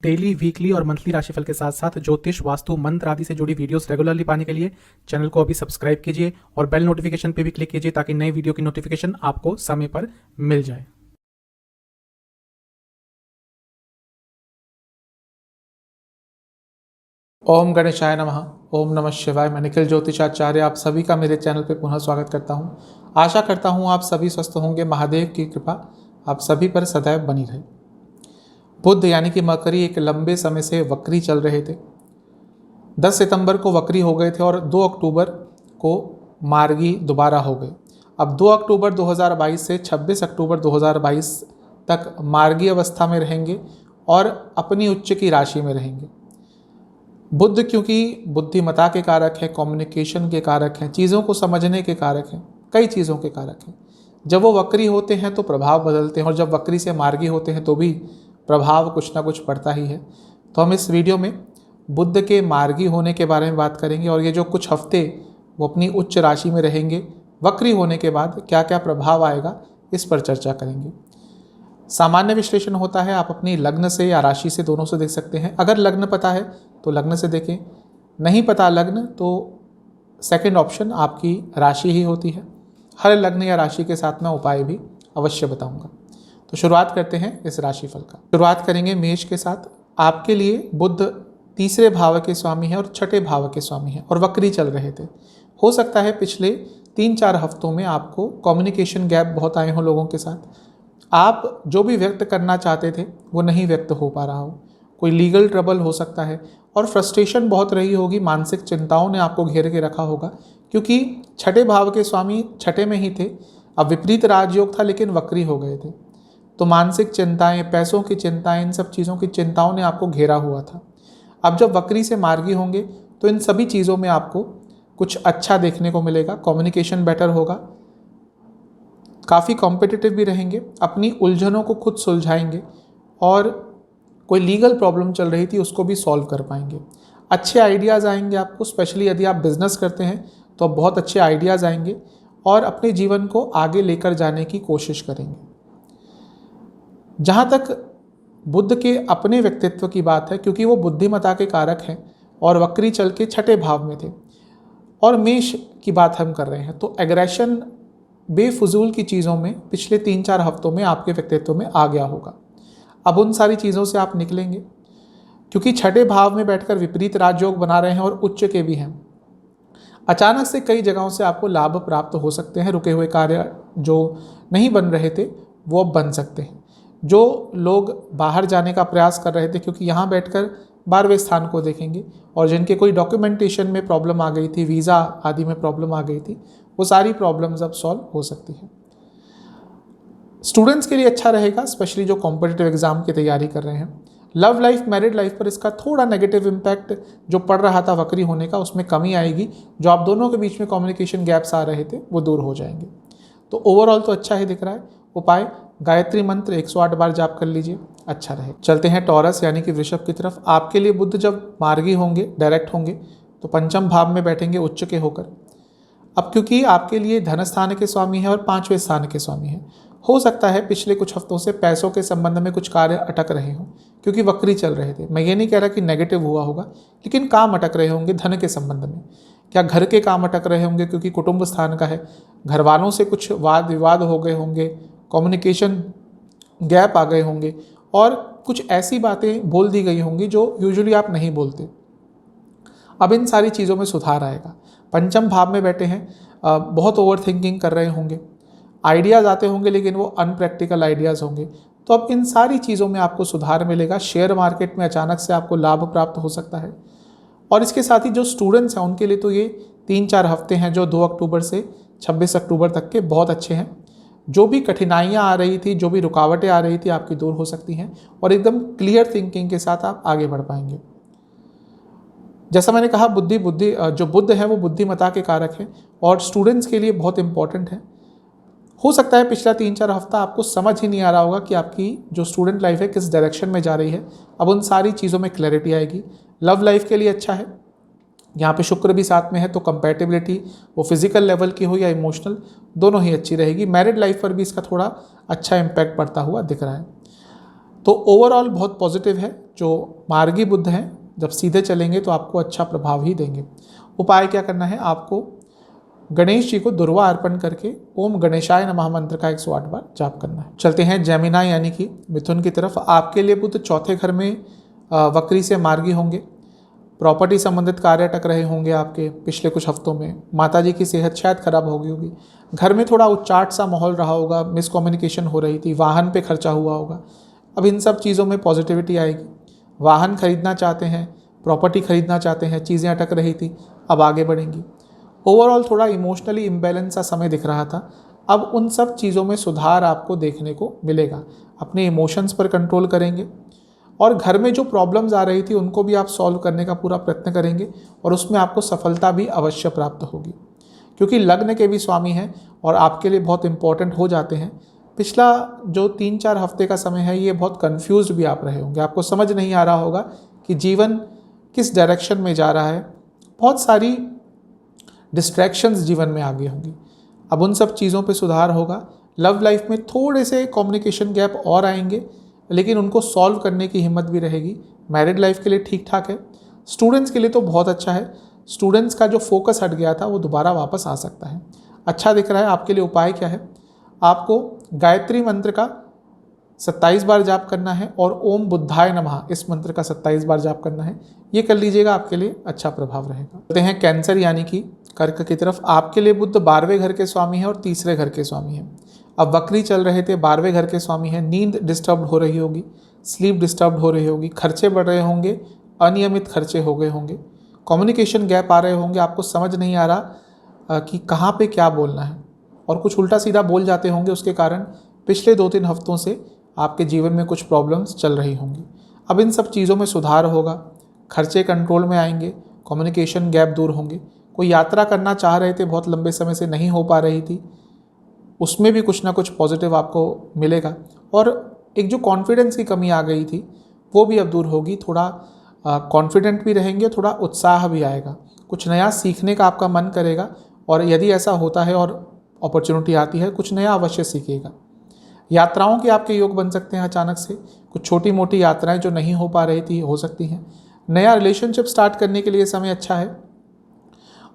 Daily, weekly और monthly राशिफल के साथ साथ ज्योतिष, वास्तु, मंत्र आदि से जुड़ी वीडियोस रेगुलरली पाने के लिए चैनल को अभी सब्सक्राइब कीजिए और बेल नोटिफिकेशन पे भी क्लिक कीजिए ताकि नई वीडियो की नोटिफिकेशन आपको समय पर मिल जाए। ओम गणेशाय नमः। ओम नमः शिवाय। मैं निखिल ज्योतिषाचार्य आप सभी का मेरे चैनल पे पुनः स्वागत करता हूँ। आशा करता हूँ आप सभी स्वस्थ होंगे। महादेव की कृपा आप सभी पर सदैव बनी रहे। बुध यानी कि मकरी एक लंबे समय से वक्री चल रहे थे। 10 सितंबर को वक्री हो गए थे और 2 अक्टूबर को मार्गी दोबारा हो गए। अब 2 अक्टूबर 2022 से 26 अक्टूबर 2022 तक मार्गी अवस्था में रहेंगे और अपनी उच्च की राशि में रहेंगे। बुध क्योंकि बुद्धिमत्ता के कारक हैं, कम्युनिकेशन के कारक हैं, चीज़ों को समझने के कारक हैं, कई चीज़ों के कारक हैं। जब वो वक्री होते हैं तो प्रभाव बदलते हैं और जब वक्री से मार्गी होते हैं तो भी प्रभाव कुछ ना कुछ पड़ता ही है। तो हम इस वीडियो में बुध के मार्गी होने के बारे में बात करेंगे और ये जो कुछ हफ्ते वो अपनी उच्च राशि में रहेंगे, वक्री होने के बाद क्या क्या प्रभाव आएगा इस पर चर्चा करेंगे। सामान्य विश्लेषण होता है, आप अपनी लग्न से या राशि से दोनों से देख सकते हैं। अगर लग्न पता है तो लग्न से देखें, नहीं पता लग्न तो सेकंड ऑप्शन आपकी राशि ही होती है। हर लग्न या राशि के साथ मैं उपाय भी अवश्य बताऊंगा। तो शुरुआत करते हैं इस राशिफल का। शुरुआत करेंगे मेष के साथ। आपके लिए बुध तीसरे भाव के स्वामी हैं और छठे भाव के स्वामी हैं और वक्री चल रहे थे। हो सकता है पिछले 3-4 हफ्तों में आपको कम्युनिकेशन गैप बहुत आए हों लोगों के साथ। आप जो भी व्यक्त करना चाहते थे वो नहीं व्यक्त हो पा रहा हो। कोई लीगल ट्रबल हो सकता है और फ्रस्ट्रेशन बहुत रही होगी। मानसिक चिंताओं ने आपको घेर के रखा होगा क्योंकि छठे भाव के स्वामी छठे में ही थे। अब विपरीत राजयोग था लेकिन वक्री हो गए थे, तो मानसिक चिंताएं, पैसों की चिंताएं, इन सब चीज़ों की चिंताओं ने आपको घेरा हुआ था। अब जब वक्री से मार्गी होंगे तो इन सभी चीज़ों में आपको कुछ अच्छा देखने को मिलेगा। कम्युनिकेशन बेटर होगा, काफ़ी कॉम्पिटिटिव भी रहेंगे, अपनी उलझनों को खुद सुलझाएंगे और कोई लीगल प्रॉब्लम चल रही थी उसको भी सॉल्व कर पाएंगे। अच्छे आइडियाज़ आएंगे आपको, स्पेशली यदि आप बिजनेस करते हैं तो बहुत अच्छे आइडियाज़ आएंगे और अपने जीवन को आगे लेकर जाने की कोशिश करेंगे। जहाँ तक बुध के अपने व्यक्तित्व की बात है, क्योंकि वो बुद्धिमत्ता के कारक हैं और वक्री चल के छठे भाव में थे और मेष की बात हम कर रहे हैं, तो एग्रेशन, बेफजूल की चीज़ों में पिछले 3-4 हफ्तों में आपके व्यक्तित्व में आ गया होगा। अब उन सारी चीज़ों से आप निकलेंगे क्योंकि छठे भाव में बैठकर विपरीत राजयोग बना रहे हैं और उच्च के भी हैं। अचानक से कई जगहों से आपको लाभ प्राप्त हो सकते हैं। रुके हुए कार्य जो नहीं बन रहे थे वो अब बन सकते हैं। जो लोग बाहर जाने का प्रयास कर रहे थे, क्योंकि यहाँ बैठकर 12वें स्थान को देखेंगे और जिनके कोई डॉक्यूमेंटेशन में प्रॉब्लम आ गई थी, वीज़ा आदि में प्रॉब्लम आ गई थी, वो सारी प्रॉब्लम्स अब सॉल्व हो सकती है। स्टूडेंट्स के लिए अच्छा रहेगा, स्पेशली जो कॉम्पिटिटिव एग्जाम की तैयारी कर रहे हैं। लव लाइफ, मैरिड लाइफ पर इसका थोड़ा नेगेटिव इम्पैक्ट जो पड़ रहा था वक्री होने का, उसमें कमी आएगी। जो आप दोनों के बीच में कम्युनिकेशन गैप्स आ रहे थे वो दूर हो जाएंगे। तो ओवरऑल तो अच्छा ही दिख रहा है। उपाय, गायत्री मंत्र 108 बार जाप कर लीजिए, अच्छा रहे। चलते हैं टॉरस यानी कि वृषभ की तरफ। आपके लिए बुध जब मार्गी होंगे, डायरेक्ट होंगे, तो पंचम भाव में बैठेंगे उच्च के होकर। अब क्योंकि आपके लिए धन स्थान के स्वामी है और 5वें स्थान के स्वामी है, हो सकता है पिछले कुछ हफ्तों से पैसों के संबंध में कुछ कार्य अटक रहे हों क्योंकि वक्री चल रहे थे। मैं ये नहीं कह रहा कि नेगेटिव हुआ होगा, लेकिन काम अटक रहे होंगे धन के संबंध में। क्या घर के काम अटक रहे होंगे क्योंकि कुटुंब स्थान का है, घर वालों से कुछ वाद विवाद हो गए होंगे, कम्युनिकेशन गैप आ गए होंगे और कुछ ऐसी बातें बोल दी गई होंगी जो यूजुअली आप नहीं बोलते। अब इन सारी चीज़ों में सुधार आएगा। पंचम भाव में बैठे हैं, बहुत ओवर थिंकिंग कर रहे होंगे, आइडियाज़ आते होंगे लेकिन वो अनप्रैक्टिकल आइडियाज़ होंगे। तो अब इन सारी चीज़ों में आपको सुधार मिलेगा। शेयर मार्केट में अचानक से आपको लाभ प्राप्त हो सकता है। और इसके साथ ही जो स्टूडेंट्स हैं उनके लिए तो ये 3-4 हफ्ते हैं जो 2 अक्टूबर से 26 अक्टूबर तक के बहुत अच्छे हैं। जो भी कठिनाइयाँ आ रही थी, जो भी रुकावटें आ रही थी, आपकी दूर हो सकती हैं और एकदम क्लियर थिंकिंग के साथ आप आगे बढ़ पाएंगे। जैसा मैंने कहा, जो बुध है वो बुद्धिमत्ता के कारक है और स्टूडेंट्स के लिए बहुत इंपॉर्टेंट है। हो सकता है पिछला 3-4 हफ्ता आपको समझ ही नहीं आ रहा होगा कि आपकी जो स्टूडेंट लाइफ है किस डायरेक्शन में जा रही है। अब उन सारी चीज़ों में क्लैरिटी आएगी। लव लाइफ के लिए अच्छा है, यहाँ पे शुक्र भी साथ में है, तो कंपैटिबिलिटी वो फिजिकल लेवल की हो या इमोशनल, दोनों ही अच्छी रहेगी। मैरिड लाइफ पर भी इसका थोड़ा अच्छा इम्पैक्ट पड़ता हुआ दिख रहा है। तो ओवरऑल बहुत पॉजिटिव है। जो मार्गी बुध हैं जब सीधे चलेंगे तो आपको अच्छा प्रभाव ही देंगे। उपाय क्या करना है, आपको गणेश जी को दुर्वा अर्पण करके ओम गणेशाय नमः मंत्र का 108 बार जाप करना है। चलते हैं जेमिना यानी कि मिथुन की तरफ। आपके लिए बुध चौथे घर में वक्री से मार्गी होंगे। प्रॉपर्टी संबंधित कार्य अटक रहे होंगे आपके पिछले कुछ हफ्तों में। माता जी की सेहत शायद खराब हो गई होगी। घर में थोड़ा उच्चाट सा माहौल रहा होगा, मिसकम्युनिकेशन हो रही थी, वाहन पे खर्चा हुआ होगा। अब इन सब चीज़ों में पॉजिटिविटी आएगी। वाहन खरीदना चाहते हैं, प्रॉपर्टी खरीदना चाहते हैं, चीज़ें अटक रही थी, अब आगे बढ़ेंगी। ओवरऑल थोड़ा इमोशनली इम्बैलेंस सा समय दिख रहा था, अब उन सब चीज़ों में सुधार आपको देखने को मिलेगा। अपने इमोशंस पर कंट्रोल करेंगे और घर में जो प्रॉब्लम्स आ रही थी उनको भी आप सॉल्व करने का पूरा प्रयत्न करेंगे और उसमें आपको सफलता भी अवश्य प्राप्त होगी, क्योंकि लग्न के भी स्वामी हैं और आपके लिए बहुत इंपॉर्टेंट हो जाते हैं। पिछला जो 3-4 हफ्ते का समय है ये बहुत कंफ्यूज भी आप रहे होंगे, आपको समझ नहीं आ रहा होगा कि जीवन किस डायरेक्शन में जा रहा है। बहुत सारी डिस्ट्रैक्शंस जीवन में आ गई होंगी, अब उन सब चीज़ों पे सुधार होगा। लव लाइफ में थोड़े से कम्युनिकेशन गैप और आएंगे, लेकिन उनको सॉल्व करने की हिम्मत भी रहेगी। मैरिड लाइफ के लिए ठीक ठाक है। स्टूडेंट्स के लिए तो बहुत अच्छा है। स्टूडेंट्स का जो फोकस हट गया था वो दोबारा वापस आ सकता है, अच्छा दिख रहा है। आपके लिए उपाय क्या है, आपको गायत्री मंत्र का 27 बार जाप करना है और ओम बुद्धाय नमः इस मंत्र का 27 बार जाप करना है। ये कर लीजिएगा, आपके लिए अच्छा प्रभाव रहेगा। कहते हैं कैंसर यानी कि कर्क की तरफ। आपके लिए बुध 12वें घर के स्वामी है और तीसरे घर के स्वामी है। अब वक्री चल रहे थे, 12वें घर के स्वामी है। नींद डिस्टर्ब हो रही होगी, स्लीप डिस्टर्ब हो रही होगी, खर्चे बढ़ रहे होंगे, अनियमित खर्चे हो गए होंगे, कम्युनिकेशन गैप आ रहे होंगे, आपको समझ नहीं आ रहा कि कहाँ पे क्या बोलना है और कुछ उल्टा सीधा बोल जाते होंगे। उसके कारण पिछले 2-3 हफ्तों से आपके जीवन में कुछ प्रॉब्लम्स चल रही होंगी। अब इन सब चीज़ों में सुधार होगा, खर्चे कंट्रोल में आएंगे, कम्युनिकेशन गैप दूर होंगे। कोई यात्रा करना चाह रहे थे, बहुत लंबे समय से नहीं हो पा रही थी, उसमें भी कुछ ना कुछ पॉजिटिव आपको मिलेगा। और एक जो कॉन्फिडेंस की कमी आ गई थी वो भी अब दूर होगी। थोड़ा कॉन्फिडेंट भी रहेंगे, थोड़ा उत्साह भी आएगा, कुछ नया सीखने का आपका मन करेगा। और यदि ऐसा होता है और अपॉर्चुनिटी आती है, कुछ नया अवश्य सीखिएगा। यात्राओं के आपके योग बन सकते हैं अचानक से, कुछ छोटी मोटी यात्राएं जो नहीं हो पा रही थी हो सकती हैं। नया रिलेशनशिप स्टार्ट करने के लिए समय अच्छा है।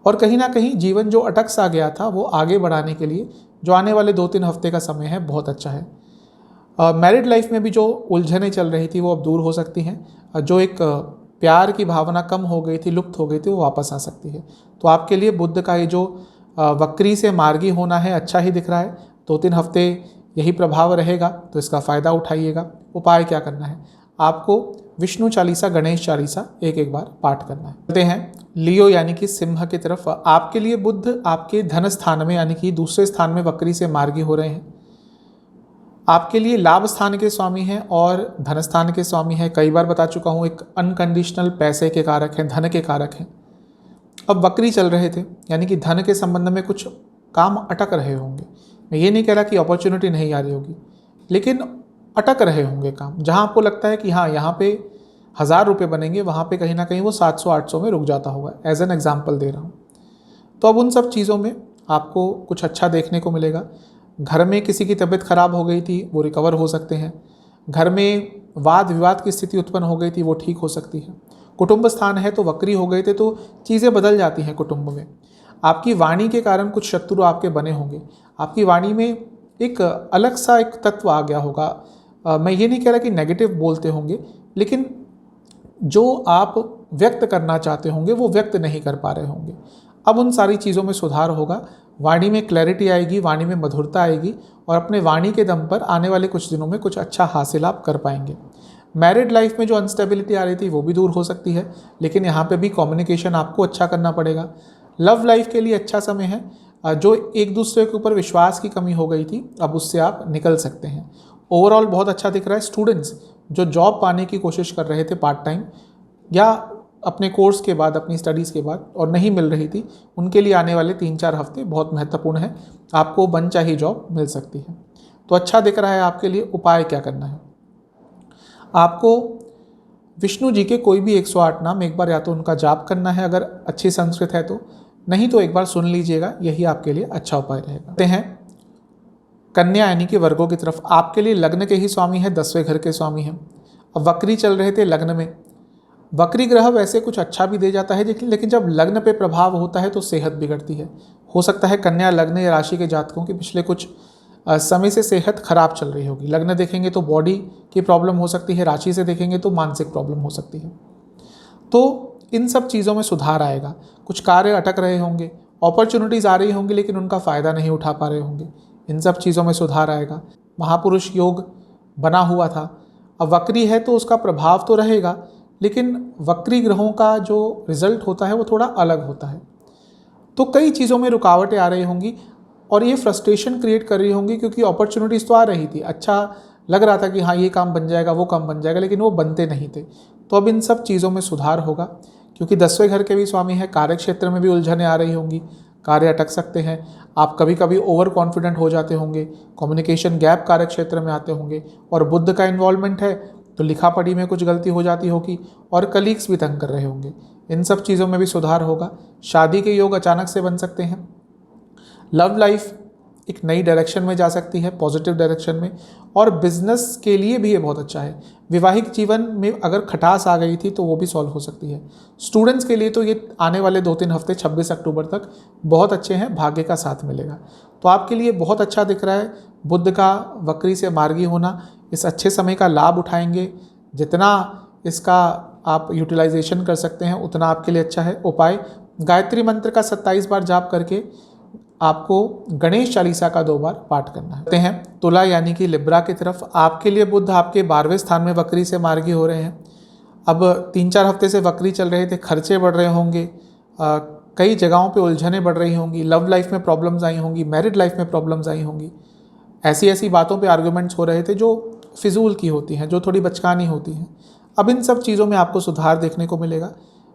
और कहीं ना कहीं जीवन जो अटक सा गया था वो आगे बढ़ाने के लिए जो आने वाले 2-3 हफ्ते का समय है बहुत अच्छा है। मैरिड लाइफ में भी जो उलझनें चल रही थी वो अब दूर हो सकती हैं। जो एक प्यार की भावना कम हो गई थी, लुप्त हो गई थी, वो वापस आ सकती है। तो आपके लिए बुध का ये जो वक्री से मार्गी होना है अच्छा ही दिख रहा है। 2-3 हफ्ते यही प्रभाव रहेगा, तो इसका फ़ायदा उठाइएगा। उपाय क्या करना है, आपको विष्णु चालीसा, गणेश चालीसा एक बार पाठ करना है। कहते हैं लियो यानी कि सिंह की तरफ। आपके लिए बुध आपके धन स्थान में यानी कि दूसरे स्थान में वक्री से मार्गी हो रहे हैं। आपके लिए लाभ स्थान के स्वामी हैं और धन स्थान के स्वामी हैं। कई बार बता चुका हूँ, एक अनकंडीशनल पैसे के कारक हैं, धन के कारक हैं। अब वक्री चल रहे थे यानी कि धन के संबंध में कुछ काम अटक रहे होंगे। मैं ये नहीं कह रहा कि अपॉर्चुनिटी नहीं आ रही होगी, लेकिन अटक रहे होंगे काम। जहाँ आपको लगता है कि हाँ यहाँ पे 1000 रुपये बनेंगे, वहाँ पे कहीं ना कहीं वो 700-800 में रुक जाता होगा। एज एन एग्जाम्पल दे रहा हूँ। तो अब उन सब चीज़ों में आपको कुछ अच्छा देखने को मिलेगा। घर में किसी की तबीयत खराब हो गई थी, वो रिकवर हो सकते हैं। घर में वाद विवाद की स्थिति उत्पन्न हो गई थी, वो ठीक हो सकती है। कुटुंब स्थान है तो वक्री हो गए थे, तो चीज़ें बदल जाती हैं कुटुंब में। आपकी वाणी के कारण कुछ शत्रु आपके बने होंगे। आपकी वाणी में एक अलग सा एक तत्व आ गया होगा। मैं ये नहीं कह रहा कि नेगेटिव बोलते होंगे, लेकिन जो आप व्यक्त करना चाहते होंगे वो व्यक्त नहीं कर पा रहे होंगे। अब उन सारी चीज़ों में सुधार होगा। वाणी में क्लैरिटी आएगी, वाणी में मधुरता आएगी और अपने वाणी के दम पर आने वाले कुछ दिनों में कुछ अच्छा हासिल आप कर पाएंगे। मैरिड लाइफ में जो अनस्टेबिलिटी आ रही थी वो भी दूर हो सकती है, लेकिन यहाँ पे भी कम्युनिकेशन आपको अच्छा करना पड़ेगा। लव लाइफ के लिए अच्छा समय है। जो एक दूसरे के ऊपर विश्वास की कमी हो गई थी, अब उससे आप निकल सकते हैं। ओवरऑल बहुत अच्छा दिख रहा है। स्टूडेंट्स जो जॉब पाने की कोशिश कर रहे थे पार्ट टाइम या अपने कोर्स के बाद, अपनी स्टडीज़ के बाद, और नहीं मिल रही थी, उनके लिए आने वाले 3-4 हफ्ते बहुत महत्वपूर्ण है। आपको मनचाही जॉब मिल सकती है। तो अच्छा दिख रहा है आपके लिए। उपाय क्या करना है, आपको विष्णु जी के कोई भी 108 नाम एक बार या तो उनका जाप करना है, अगर अच्छी संस्कृत है तो, नहीं तो एक बार सुन लीजिएगा, यही आपके लिए अच्छा उपाय रहेगा। कहते हैं कन्या यानी कि वर्गों की तरफ। आपके लिए लग्न के ही स्वामी है, 10वें घर के स्वामी हैं। अब वक्री चल रहे थे लग्न में। वक्री ग्रह वैसे कुछ अच्छा भी दे जाता है, लेकिन जब लग्न पे प्रभाव होता है तो सेहत बिगड़ती है। हो सकता है कन्या लग्न या राशि के जातकों की पिछले कुछ समय से सेहत खराब चल रही होगी। लग्न देखेंगे तो बॉडी की प्रॉब्लम हो सकती है, राशि से देखेंगे तो मानसिक प्रॉब्लम हो सकती है। तो इन सब चीज़ों में सुधार आएगा। कुछ कार्य अटक रहे होंगे, अपॉर्चुनिटीज़ आ रही होंगी लेकिन उनका फ़ायदा नहीं उठा पा रहे होंगे, इन सब चीज़ों में सुधार आएगा। महापुरुष योग बना हुआ था, अब वक्री है तो उसका प्रभाव तो रहेगा, लेकिन वक्री ग्रहों का जो रिजल्ट होता है वो थोड़ा अलग होता है। तो कई चीज़ों में रुकावटें आ रही होंगी और ये फ्रस्ट्रेशन क्रिएट कर रही होंगी, क्योंकि अपॉर्चुनिटीज़ तो आ रही थी, अच्छा लग रहा था कि हाँ ये काम बन जाएगा, वो काम बन जाएगा, लेकिन वो बनते नहीं थे। तो अब इन सब चीज़ों में सुधार होगा, क्योंकि 10वें घर के भी स्वामी हैं। कार्य क्षेत्र में भी उलझनें आ रही होंगी, कार्य अटक सकते हैं। आप कभी कभी ओवर कॉन्फिडेंट हो जाते होंगे, कम्युनिकेशन गैप कार्य क्षेत्र में आते होंगे, और बुध का इन्वॉल्वमेंट है तो लिखा पढ़ी में कुछ गलती हो जाती होगी, और कलीग्स भी तंग कर रहे होंगे। इन सब चीज़ों में भी सुधार होगा। शादी के योग अचानक से बन सकते हैं। लव लाइफ एक नई डायरेक्शन में जा सकती है, पॉजिटिव डायरेक्शन में, और बिजनेस के लिए भी ये बहुत अच्छा है। वैवाहिक जीवन में अगर खटास आ गई थी तो वो भी सॉल्व हो सकती है। स्टूडेंट्स के लिए तो ये आने वाले 2-3 हफ्ते 26 अक्टूबर तक बहुत अच्छे हैं, भाग्य का साथ मिलेगा। तो आपके लिए बहुत अच्छा दिख रहा है। बुध का वक्री से मार्गी होना, इस अच्छे समय का लाभ उठाएंगे। जितना इसका आप यूटिलाइजेशन कर सकते हैं उतना आपके लिए अच्छा है। उपाय, गायत्री मंत्र का 27 बार जाप करके आपको गणेश चालीसा का 2 बार पाठ करना है। हैं तुला यानी कि लिब्रा की तरफ। आपके लिए बुध आपके 12वें स्थान में वक्री से मार्गी हो रहे हैं। अब 3-4 हफ्ते से वक्री चल रहे थे, खर्चे बढ़ रहे होंगे, कई जगहों पे उलझने बढ़ रही होंगी, लव लाइफ में प्रॉब्लम्स आई होंगी, मैरिड लाइफ में प्रॉब्लम्स आई होंगी। ऐसी बातों पे आर्गूमेंट्स हो रहे थे जो फिजूल की होती हैं, जो थोड़ी बचकानी होती हैं। अब इन सब चीज़ों में आपको सुधार देखने को मिलेगा।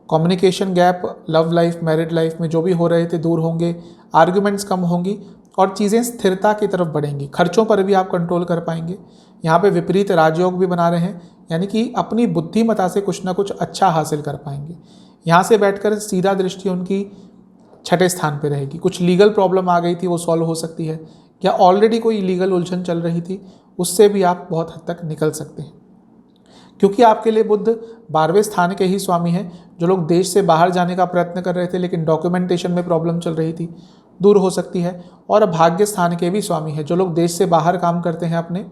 Communication gap love life, married life में जो भी हो रहे थे दूर होंगे, आर्गुमेंट्स कम होंगी, और चीज़ें स्थिरता की तरफ बढ़ेंगी। खर्चों पर भी आप कंट्रोल कर पाएंगे। यहाँ पे विपरीत राजयोग भी बना रहे हैं, यानी कि अपनी बुद्धिमता से कुछ ना कुछ अच्छा हासिल कर पाएंगे। यहाँ से बैठकर सीधा दृष्टि उनकी 6ठे स्थान पे रहेगी। कुछ लीगल प्रॉब्लम आ गई थी वो सॉल्व हो सकती है, या ऑलरेडी कोई लीगल उलझन चल रही थी उससे भी आप बहुत हद तक निकल सकते हैं, क्योंकि आपके लिए बुध 12वें स्थान के ही स्वामी हैं। जो लोग देश से बाहर जाने का प्रयत्न कर रहे थे लेकिन डॉक्यूमेंटेशन में प्रॉब्लम चल रही थी, दूर हो सकती है। और भाग्य स्थान के भी स्वामी हैं। जो लोग देश से बाहर काम करते हैं अपने,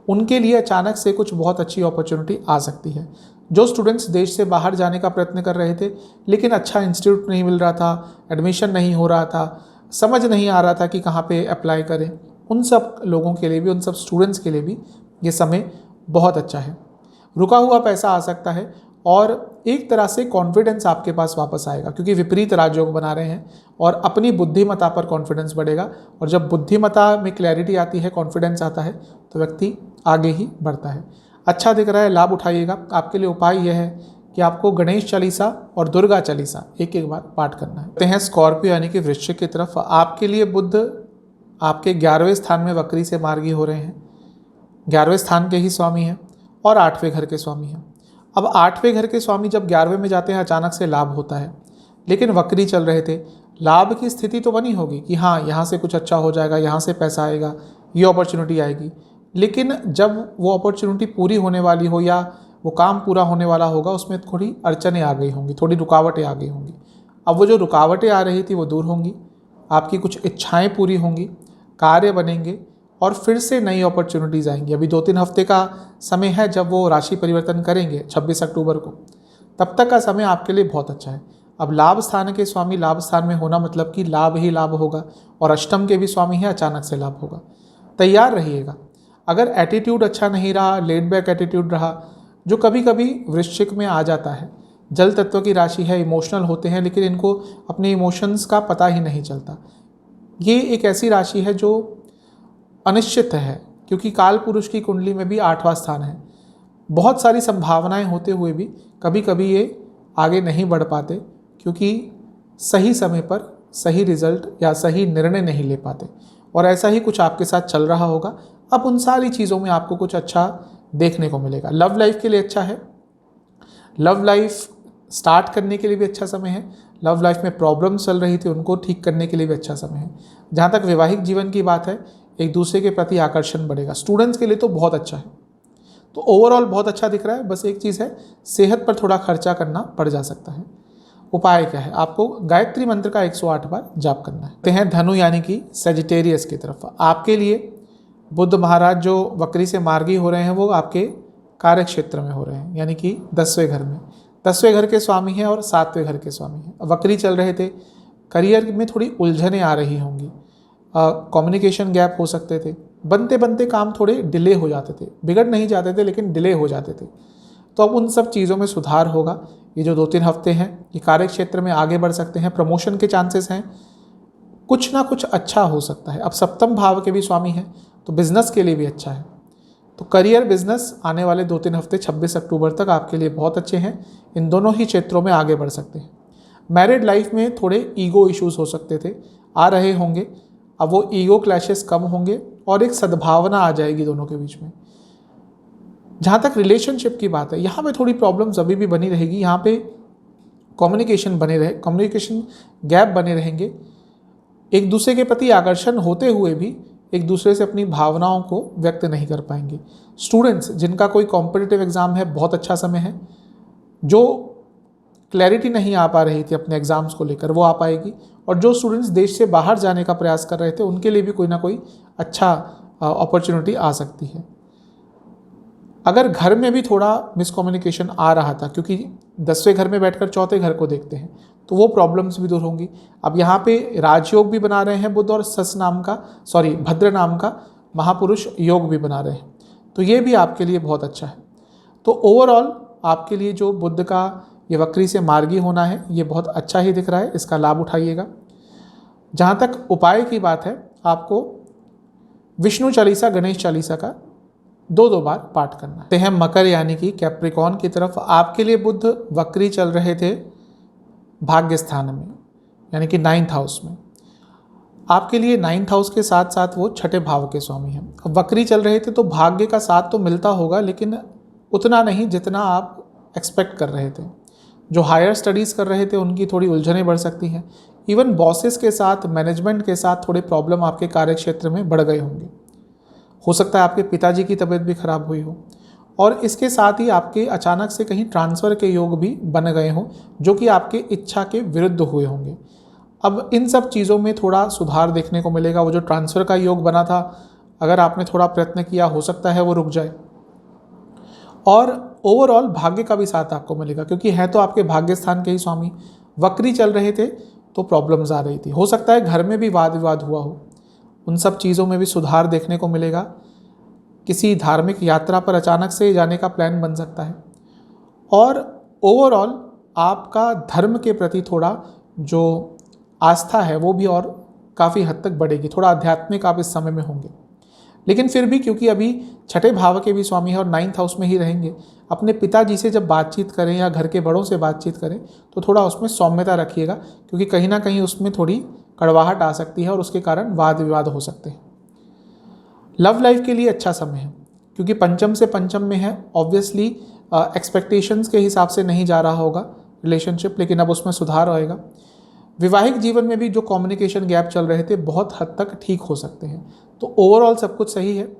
उनके लिए अचानक से कुछ बहुत अच्छी अपॉर्चुनिटी आ सकती है। जो स्टूडेंट्स देश से बाहर जाने का प्रयत्न कर रहे थे लेकिन अच्छा इंस्टीट्यूट नहीं मिल रहा था, एडमिशन नहीं हो रहा था, समझ नहीं आ रहा था कि कहाँ पे अप्लाई करें, उन सब लोगों के लिए भी, उन सब स्टूडेंट्स के लिए भी ये समय बहुत अच्छा है। रुका हुआ पैसा आ सकता है और एक तरह से कॉन्फिडेंस आपके पास वापस आएगा, क्योंकि विपरीत राजयोग बना रहे हैं और अपनी बुद्धिमता पर कॉन्फिडेंस बढ़ेगा। और जब बुद्धिमता में क्लैरिटी आती है, कॉन्फिडेंस आता है, तो व्यक्ति आगे ही बढ़ता है। अच्छा दिख रहा है, लाभ उठाइएगा। आपके लिए उपाय यह है कि आपको गणेश चालीसा और दुर्गा चालीसा एक बार पाठ करना है। तो हैं स्कॉर्पियो यानी कि वृश्चिक की तरफ। आपके लिए बुध आपके 11वें स्थान में वक्री से मार्गी हो रहे हैं। 11वें स्थान के ही स्वामी हैं और 8वें घर के स्वामी हैं। अब 8वें घर के स्वामी जब 11वें में जाते हैं अचानक से लाभ होता है, लेकिन वक्री चल रहे थे। लाभ की स्थिति तो बनी होगी कि हाँ यहाँ से कुछ अच्छा हो जाएगा, यहाँ से पैसा आएगा, ये अपॉर्चुनिटी आएगी, लेकिन जब वो अपॉर्चुनिटी पूरी होने वाली हो या वो काम पूरा होने वाला होगा, उसमें थोड़ी अड़चनें आ गई होंगी, थोड़ी रुकावटें आ गई होंगी। अब वो जो रुकावटें आ रही थी वो दूर होंगी, आपकी कुछ इच्छाएँ पूरी होंगी, कार्य बनेंगे और फिर से नई अपॉर्चुनिटीज़ आएंगी। अभी 2-3 हफ्ते का समय है जब वो राशि परिवर्तन करेंगे 26 अक्टूबर को, तब तक का समय आपके लिए बहुत अच्छा है। अब लाभ स्थान के स्वामी लाभ स्थान में होना मतलब कि लाभ ही लाभ होगा, और अष्टम के भी स्वामी हैं, अचानक से लाभ होगा। तैयार रहिएगा। अगर एटीट्यूड अच्छा नहीं रहा, लेड बैक एटीट्यूड रहा, जो कभी कभी वृश्चिक में आ जाता है, जल तत्व की राशि है, इमोशनल होते हैं लेकिन इनको अपने इमोशंस का पता ही नहीं चलता। ये एक ऐसी राशि है जो अनिश्चित है, क्योंकि काल पुरुष की कुंडली में भी 8वां स्थान है। बहुत सारी संभावनाएं होते हुए भी कभी कभी ये आगे नहीं बढ़ पाते, क्योंकि सही समय पर सही रिजल्ट या सही निर्णय नहीं ले पाते। और ऐसा ही कुछ आपके साथ चल रहा होगा। अब उन सारी चीज़ों में आपको कुछ अच्छा देखने को मिलेगा। लव लाइफ के लिए अच्छा है, लव लाइफ स्टार्ट करने के लिए भी अच्छा समय है, लव लाइफ में प्रॉब्लम चल रही थी उनको ठीक करने के लिए भी अच्छा समय है। जहाँ तक वैवाहिक जीवन की बात है, एक दूसरे के प्रति आकर्षण बढ़ेगा। स्टूडेंट्स के लिए तो बहुत अच्छा है। तो ओवरऑल बहुत अच्छा दिख रहा है। बस एक चीज़ है, सेहत पर थोड़ा खर्चा करना पड़ जा सकता है। उपाय क्या है? आपको गायत्री मंत्र का 108 बार जाप करना है। ते हैं धनु यानी कि सेजिटेरियस की तरफ। आपके लिए बुध महाराज जो वक्री से मार्गी हो रहे हैं वो आपके कार्य क्षेत्र में हो रहे हैं, यानी कि 10वें घर में। 10वें घर के स्वामी हैं और 7वें घर के स्वामी हैं। वक्री चल रहे थे, करियर में थोड़ी उलझनें आ रही होंगी, कम्युनिकेशन गैप हो सकते थे, बनते बनते काम थोड़े डिले हो जाते थे, बिगड़ नहीं जाते थे लेकिन डिले हो जाते थे। तो अब उन सब चीज़ों में सुधार होगा। ये जो 2-3 हफ्ते हैं ये कार्य क्षेत्र में आगे बढ़ सकते हैं, प्रमोशन के चांसेस हैं, कुछ ना कुछ अच्छा हो सकता है। अब सप्तम भाव के भी स्वामी हैं तो बिजनेस के लिए भी अच्छा है। तो करियर बिजनेस आने वाले 2-3 हफ्ते 26 अक्टूबर तक आपके लिए बहुत अच्छे हैं। इन दोनों ही क्षेत्रों में आगे बढ़ सकते हैं। मैरिड लाइफ में थोड़े ईगो इश्यूज हो सकते थे, आ रहे होंगे। अब वो ईगो क्लैशेस कम होंगे और एक सद्भावना आ जाएगी दोनों के बीच में। जहाँ तक रिलेशनशिप की बात है, यहाँ पे थोड़ी प्रॉब्लम्स अभी भी बनी रहेगी। यहाँ पे कम्युनिकेशन गैप बने रहेंगे। एक दूसरे के प्रति आकर्षण होते हुए भी एक दूसरे से अपनी भावनाओं को व्यक्त नहीं कर पाएंगे। स्टूडेंट्स जिनका कोई कॉम्पिटिटिव एग्ज़ाम है, बहुत अच्छा समय है। जो क्लैरिटी नहीं आ पा रही थी अपने एग्ज़ाम्स को लेकर, वो आ पाएगी। और जो स्टूडेंट्स देश से बाहर जाने का प्रयास कर रहे थे, उनके लिए भी कोई ना कोई अच्छा अपॉर्चुनिटी आ सकती है। अगर घर में भी थोड़ा मिसकम्युनिकेशन आ रहा था, क्योंकि 10वें घर में बैठकर 4थे घर को देखते हैं, तो वो प्रॉब्लम्स भी दूर होंगी। अब यहाँ पे राजयोग भी बना रहे हैं बुध, और भद्र नाम का महापुरुष योग भी बना रहे हैं, तो ये भी आपके लिए बहुत अच्छा है। तो ओवरऑल आपके लिए जो बुध का ये वक्री से मार्गी होना है, ये बहुत अच्छा ही दिख रहा है, इसका लाभ उठाइएगा। जहाँ तक उपाय की बात है, आपको विष्णु चालीसा, गणेश चालीसा का 2-2 बार पाठ करना है। मकर यानी कि कैप्रिकॉन की तरफ। आपके लिए बुध वक्री चल रहे थे भाग्य स्थान में, यानी कि 9th हाउस में। आपके लिए 9th हाउस के साथ साथ वो 6ठे भाव के स्वामी हैं। अब वक्री चल रहे थे तो भाग्य का साथ तो मिलता होगा, लेकिन उतना नहीं जितना आप एक्सपेक्ट कर रहे थे। जो हायर स्टडीज़ कर रहे थे उनकी थोड़ी उलझनें बढ़ सकती हैं। इवन बॉसेस के साथ, मैनेजमेंट के साथ थोड़े प्रॉब्लम आपके कार्य क्षेत्र में बढ़ गए होंगे। हो सकता है आपके पिताजी की तबीयत भी खराब हुई हो, और इसके साथ ही आपके अचानक से कहीं ट्रांसफ़र के योग भी बन गए हों, जो कि आपके इच्छा के विरुद्ध हुए होंगे। अब इन सब चीज़ों में थोड़ा सुधार देखने को मिलेगा। वो जो ट्रांसफ़र का योग बना था, अगर आपने थोड़ा प्रयत्न किया, हो सकता है वो रुक जाए। और ओवरऑल भाग्य का भी साथ आपको मिलेगा, क्योंकि है तो आपके भाग्य स्थान के ही स्वामी। वक्री चल रहे थे तो प्रॉब्लम्स आ रही थी। हो सकता है घर में भी वाद विवाद हुआ हो, उन सब चीज़ों में भी सुधार देखने को मिलेगा। किसी धार्मिक यात्रा पर अचानक से जाने का प्लान बन सकता है। और ओवरऑल आपका धर्म के प्रति थोड़ा जो आस्था है वो भी और काफ़ी हद तक बढ़ेगी। थोड़ा आध्यात्मिक आप इस समय में होंगे, लेकिन फिर भी क्योंकि अभी 6ठे भाव के भी स्वामी है और 9th हाउस में ही रहेंगे, अपने पिताजी से जब बातचीत करें या घर के बड़ों से बातचीत करें तो थोड़ा उसमें सौम्यता रखिएगा, क्योंकि कहीं ना कहीं उसमें थोड़ी कड़वाहट आ सकती है और उसके कारण वाद विवाद हो सकते हैं। लव लाइफ के लिए अच्छा समय है, क्योंकि पंचम से पंचम में है। ऑब्वियसली एक्सपेक्टेशंस के हिसाब से नहीं जा रहा होगा रिलेशनशिप, लेकिन अब उसमें सुधार आएगा। वैवाहिक जीवन में भी जो कम्युनिकेशन गैप चल रहे थे, बहुत हद तक ठीक हो सकते हैं। तो ओवरऑल सब कुछ सही है।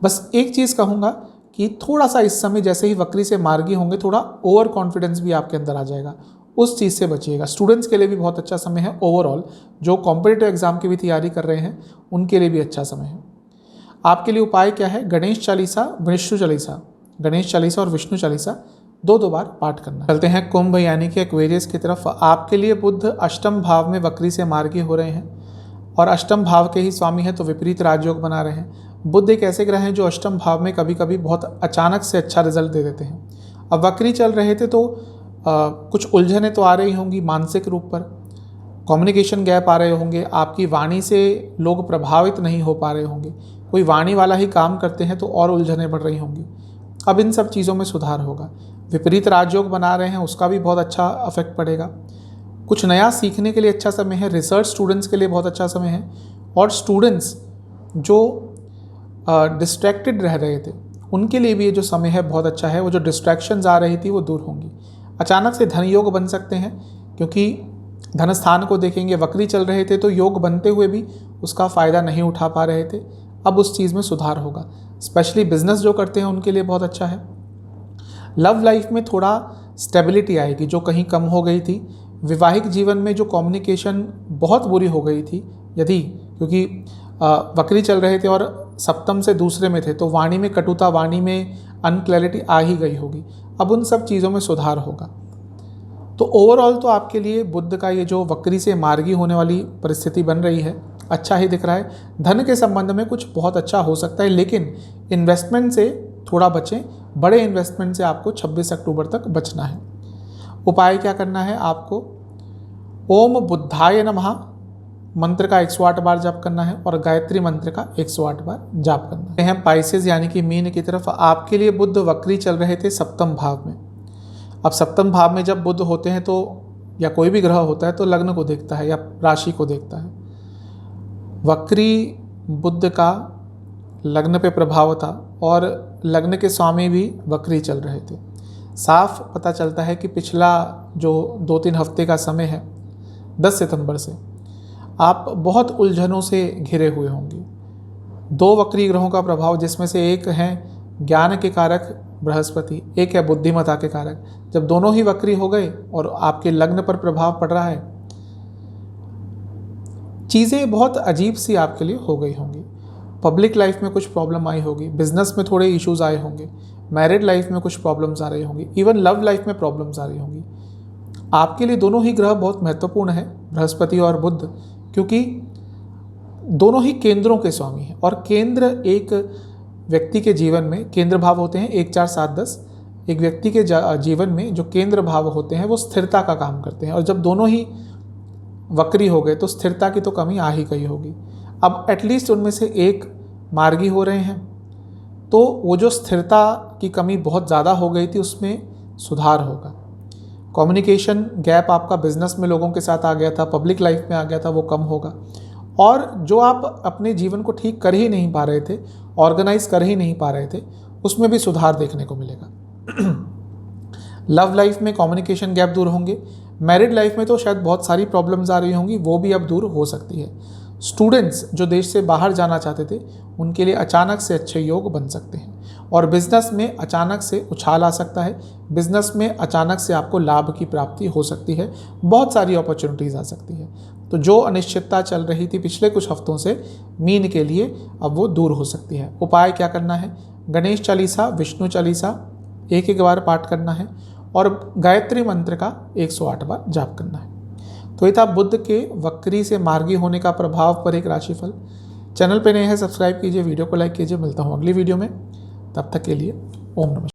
बस एक चीज़ कहूँगा कि थोड़ा सा इस समय जैसे ही वक्री से मार्गी होंगे, थोड़ा ओवर कॉन्फिडेंस भी आपके अंदर आ जाएगा, उस चीज़ से बचिएगा। स्टूडेंट्स के लिए भी बहुत अच्छा समय है। ओवरऑल जो कॉम्पिटिटिव एग्जाम की भी तैयारी कर रहे हैं उनके लिए भी अच्छा समय है। आपके लिए उपाय क्या है? गणेश चालीसा और विष्णु चालीसा 2-2 बार पाठ करना। चलते हैं कुंभ यानी कि एक्वेरियस की तरफ। आपके लिए बुध अष्टम भाव में वक्री से मार्गी हो रहे हैं, और अष्टम भाव के ही स्वामी हैं, तो विपरीत राजयोग बना रहे हैं। बुध एक ऐसे ग्रह हैं जो अष्टम भाव में कभी कभी बहुत अचानक से अच्छा रिजल्ट दे देते हैं। अब वक्री चल रहे थे तो कुछ उलझनें तो आ रही होंगी मानसिक रूप पर, कम्युनिकेशन गैप आ रहे होंगे, आपकी वाणी से लोग प्रभावित नहीं हो पा रहे होंगे, कोई वाणी वाला ही काम करते हैं तो और उलझनें बढ़ रही होंगी। अब इन सब चीज़ों में सुधार होगा। विपरीत राजयोग बना रहे हैं, उसका भी बहुत अच्छा इफेक्ट पड़ेगा। कुछ नया सीखने के लिए अच्छा समय है। रिसर्च स्टूडेंट्स के लिए बहुत अच्छा समय है, और स्टूडेंट्स जो डिस्ट्रैक्टेड रह रहे थे उनके लिए भी ये जो समय है बहुत अच्छा है। वो जो डिस्ट्रैक्शंस आ रही थी वो दूर होंगी। अचानक से धन योग बन सकते हैं, क्योंकि धन स्थान को देखेंगे, वक्री चल रहे थे तो योग बनते हुए भी उसका फ़ायदा नहीं उठा पा रहे थे। अब उस चीज़ में सुधार होगा। स्पेशली बिजनेस जो करते हैं उनके लिए बहुत अच्छा है। लव लाइफ में थोड़ा स्टेबिलिटी आएगी जो कहीं कम हो गई थी। वैवाहिक जीवन में जो कम्युनिकेशन बहुत बुरी हो गई थी, यदि क्योंकि वक्री चल रहे थे और सप्तम से दूसरे में थे, तो वाणी में कटुता, वाणी में अनक्लैरिटी आ ही गई होगी। अब उन सब चीज़ों में सुधार होगा। तो ओवरऑल तो आपके लिए बुध का ये जो वक्री से मार्गी होने वाली परिस्थिति बन रही है, अच्छा ही दिख रहा है। धन के संबंध में कुछ बहुत अच्छा हो सकता है, लेकिन इन्वेस्टमेंट से थोड़ा बचें। बड़े इन्वेस्टमेंट से आपको 26 अक्टूबर तक बचना है। उपाय क्या करना है आपको? ओम बुद्धाय नमः मंत्र का 108 बार जाप करना है और गायत्री मंत्र का 108 बार जाप करना है। पाइसेस यानी कि मीन की तरफ आपके लिए बुध वक्री चल रहे थे सप्तम भाव में। अब सप्तम भाव में जब बुध होते हैं तो, या कोई भी ग्रह होता है, तो लग्न को देखता है या राशि को देखता है। वक्री बुध का लग्न पे प्रभाव था और लग्न के स्वामी भी वक्री चल रहे थे। साफ पता चलता है कि पिछला जो 2-3 हफ्ते का समय है, 10 सितंबर से आप बहुत उलझनों से घिरे हुए होंगे। 2 वक्री ग्रहों का प्रभाव, जिसमें से एक है ज्ञान के कारक बृहस्पति, एक है बुद्धिमत्ता के कारक। जब दोनों ही वक्री हो गए और आपके लग्न पर प्रभाव पड़ रहा है, चीज़ें बहुत अजीब सी आपके लिए हो गई होंगी। पब्लिक लाइफ में कुछ प्रॉब्लम आई होगी, बिजनेस में थोड़े इश्यूज आए होंगे, मैरिड लाइफ में कुछ प्रॉब्लम्स आ रही होंगी, इवन लव लाइफ में प्रॉब्लम्स आ रही होंगी। आपके लिए दोनों ही ग्रह बहुत महत्वपूर्ण है, बृहस्पति और बुध, क्योंकि दोनों ही केंद्रों के स्वामी हैं। और केंद्र एक व्यक्ति के जीवन में, केंद्र भाव होते हैं 1, 4, 7, 10। एक व्यक्ति के जीवन में जो केंद्र भाव होते हैं वो स्थिरता का काम करते हैं, और जब दोनों ही वक्री हो गए तो स्थिरता की तो कमी आ ही गई होगी। अब एटलीस्ट उनमें से एक मार्गी हो रहे हैं, तो वो जो स्थिरता की कमी बहुत ज़्यादा हो गई थी उसमें सुधार होगा। कम्युनिकेशन गैप आपका बिजनेस में लोगों के साथ आ गया था, पब्लिक लाइफ में आ गया था, वो कम होगा। और जो आप अपने जीवन को ठीक कर ही नहीं पा रहे थे, ऑर्गेनाइज कर ही नहीं पा रहे थे, उसमें भी सुधार देखने को मिलेगा। लव लाइफ में कम्युनिकेशन गैप दूर होंगे। मैरिड लाइफ में तो शायद बहुत सारी प्रॉब्लम्स आ रही होंगी, वो भी अब दूर हो सकती है। स्टूडेंट्स जो देश से बाहर जाना चाहते थे, उनके लिए अचानक से अच्छे योग बन सकते हैं। और बिजनेस में अचानक से उछाल आ सकता है, बिजनेस में अचानक से आपको लाभ की प्राप्ति हो सकती है, बहुत सारी अपॉर्चुनिटीज़ आ सकती है। तो जो अनिश्चितता चल रही थी पिछले कुछ हफ्तों से मीन के लिए, अब वो दूर हो सकती है। उपाय क्या करना है? गणेश चालीसा, विष्णु चालीसा 1-1 बार पाठ करना है और गायत्री मंत्र का 108 बार जाप करना है। तो ये था बुध के वक्री से मार्गी होने का प्रभाव पर एक राशिफल। चैनल पे नए हैं, सब्सक्राइब कीजिए, वीडियो को लाइक कीजिए। मिलता हूँ अगली वीडियो में, तब तक के लिए ओम नमः।